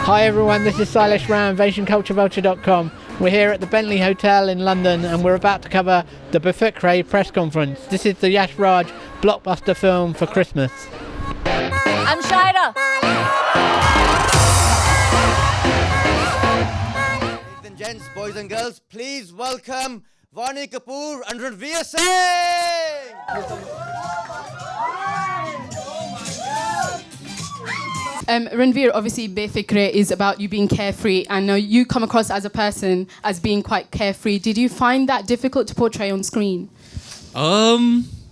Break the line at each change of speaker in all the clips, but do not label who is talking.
Hi everyone, this is Sailesh Ram, AsianCultureVulture.com. We're here at the Bentley Hotel in London and we're about to cover the Befikre press conference. This is the Yash Raj blockbuster film for Christmas.
I'm Shaira.
Ladies and gents, boys and girls, please welcome Vaani Kapoor and Ranveer Singh!
Ranveer, obviously Befikre is about you being carefree, and you come across as a person as being quite carefree. Did you find that difficult to portray on screen?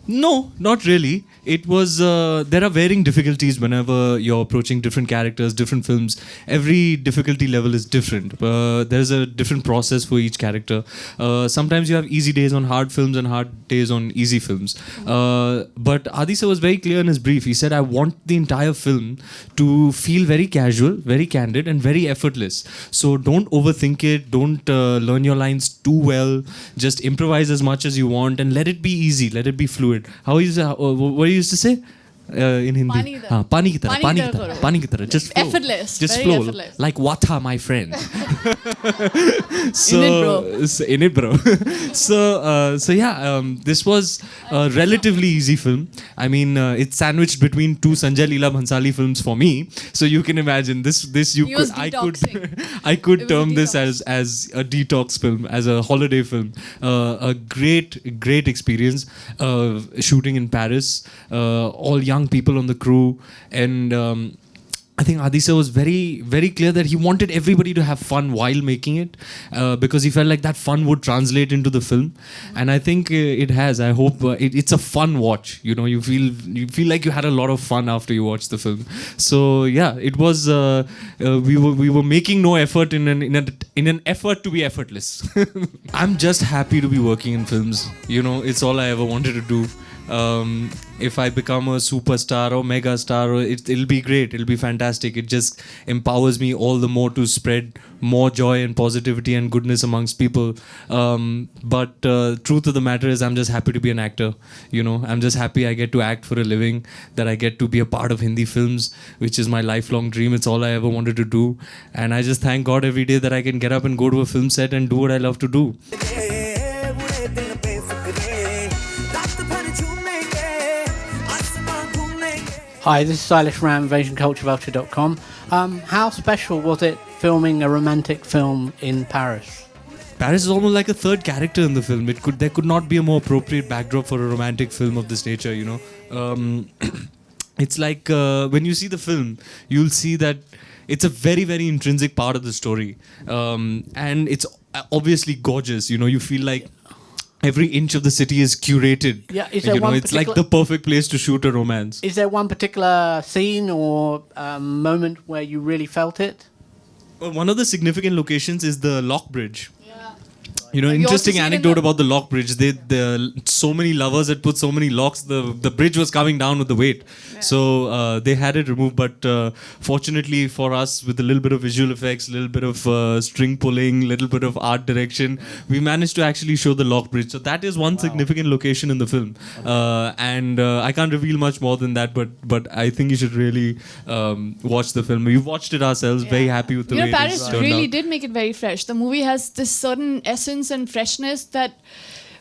No, not really. It was, there are varying difficulties whenever you're approaching different characters, different films. Every difficulty level is different. There's a different process for each character. Sometimes you have easy days on hard films and hard days on easy films. But Adisa was very clear in his brief. He said, I want the entire film to feel very casual, very candid and very effortless. So don't overthink it. Don't learn your lines too well. Just improvise as much as you want and let it be easy. Let it be fluid. How is what you used to say in Hindi? Pani ki tarah. Just flow.
Effortless.
Just
very
flow.
effortless.
Like water, my friend. In it, bro. So yeah, this was a relatively easy film. I mean, it's sandwiched between two Sanjay Leela Bhansali films for me. So you can imagine this I could term this as a detox film, as a holiday film. A great experience shooting in Paris. All young people on the crew, and I think Adisa was very, very clear that he wanted everybody to have fun while making it, because he felt like that fun would translate into the film, and I think it has. I hope it's a fun watch. You know, you feel like you had a lot of fun after you watched the film. So yeah, it was. We were making no effort in an effort to be effortless. I'm just happy to be working in films. You know, it's all I ever wanted to do. If I become a superstar or mega star, it'll be great. It'll be fantastic. It just empowers me all the more to spread more joy and positivity and goodness amongst people. But truth of the matter is, I'm just happy to be an actor. You know, I'm just happy I get to act for a living, that I get to be a part of Hindi films, which is my lifelong dream. It's all I ever wanted to do. And I just thank God every day that I can get up and go to a film set and do what I love to do.
Hi, this is Sailesh Ram, AsianCultureVulture.com. How special was it filming a romantic film in Paris?
Paris is almost like a third character in the film. There could not be a more appropriate backdrop for a romantic film of this nature, you know. It's like when you see the film, you'll see that it's a very, very intrinsic part of the story. And it's obviously gorgeous, you know. You feel like every inch of the city is curated.
Yeah, is there
it's like the perfect place to shoot a romance.
Is there one particular scene or moment where you really felt it?
Well, one of the significant locations is the Lock Bridge. You know,
Have you
interesting
also seen
anecdote about the Lock Bridge. So many lovers had put so many locks. The bridge was coming down with the weight, so they had it removed. But fortunately for us, with a little bit of visual effects, a little bit of string pulling, a little bit of art direction, we managed to actually show the Lock Bridge. So that is one significant location in the film, and I can't reveal much more than that. But I think you should really watch the film. We've watched it ourselves. Very happy with the way
Paris
it's turned
really
out.
did make it very fresh. The movie has this certain essence and freshness that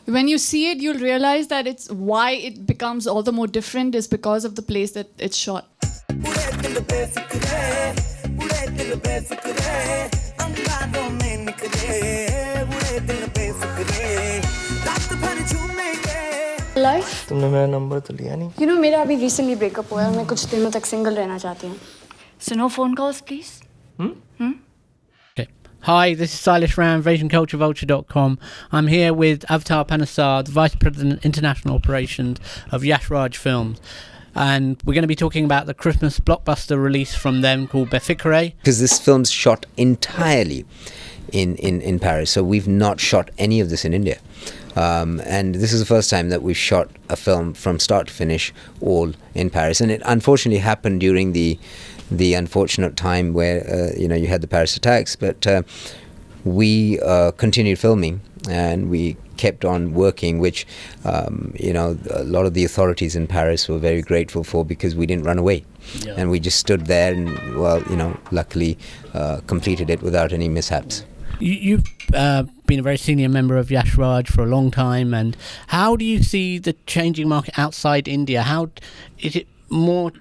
when you see it, you'll realize that it's why it becomes all the more different is because of the place that it's shot.
Life? तुमने मेरा number तो लिया नहीं?
You know, मेरा अभी recently breakup हुआ है. मैं कुछ दिनों तक single रहना चाहती हूँ.
So no phone calls, please.
Hi, this is Sailesh Ram, AsianCultureVulture.com. I'm here with Avtar Panesar, the Vice President International Operations of Yash Raj Films. And we're going to be talking about the Christmas blockbuster release from them called Befikre.
Because this film's shot entirely in Paris, so we've not shot any of this in India. And this is the first time that we've shot a film from start to finish all in Paris. And it unfortunately happened during the unfortunate time where you had the Paris attacks, but we continued filming and we kept on working, which you know, a lot of the authorities in Paris were very grateful for, because we didn't run away.
Yeah.
And we just stood there and, well, you know, luckily completed it without any mishaps.
You've been a very senior member of Yash Raj for a long time, and how do you see the changing market outside India? How is it more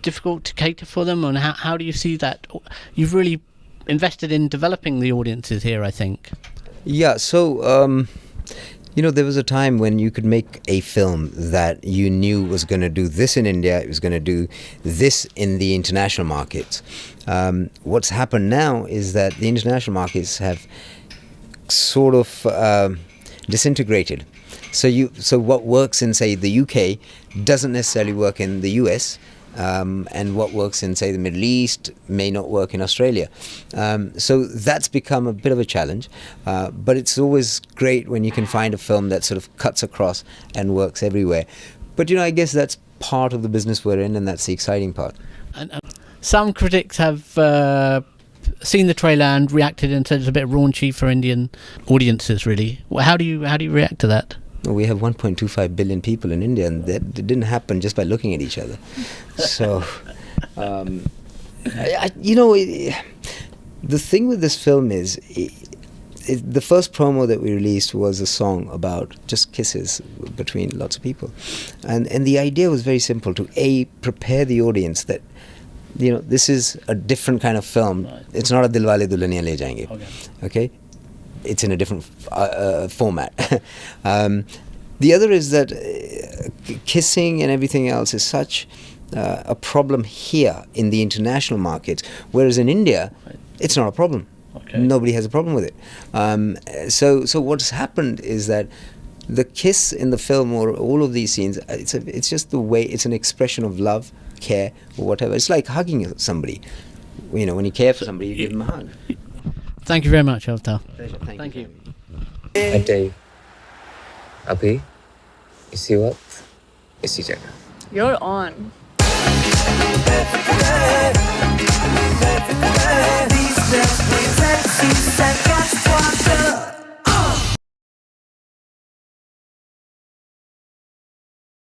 difficult to cater for them, and how do you see that? You've really invested in developing the audiences here, I think.
Yeah, so you know, there was a time when you could make a film that you knew was going to do this in India, it was going to do this in the international markets. What's happened now is that the international markets have sort of disintegrated. So what works in, say, the UK doesn't necessarily work in the US. And what works in, say, the Middle East may not work in Australia. So that's become a bit of a challenge. But it's always great when you can find a film that sort of cuts across and works everywhere. But, you know, I guess that's part of the business we're in, and that's the exciting part.
And some critics have seen the trailer and reacted and said it's a bit raunchy for Indian audiences, really. How do you react to that?
We have 1.25 billion people in India, and that didn't happen just by looking at each other. So, you know, the thing with this film is, the first promo that we released was a song about just kisses between lots of people. And the idea was very simple, to prepare the audience that, you know, this is a different kind of film. Right. It's not a Dilwale Dulhaniya Le Jayenge. Okay? It's in a different format. The other is that kissing and everything else is such a problem here in the international market, whereas in India, it's not a problem. Okay. Nobody has a problem with it. So what's happened is that the kiss in the film, or all of these scenes, it's just the way, it's an expression of love, care, or whatever. It's like hugging somebody. You know, when you care for somebody, you give them a hug.
Thank you very much, Avtar.
Pleasure. Thank you.
I tell you, अभी इसी वक्त इसी जगह.
You're on.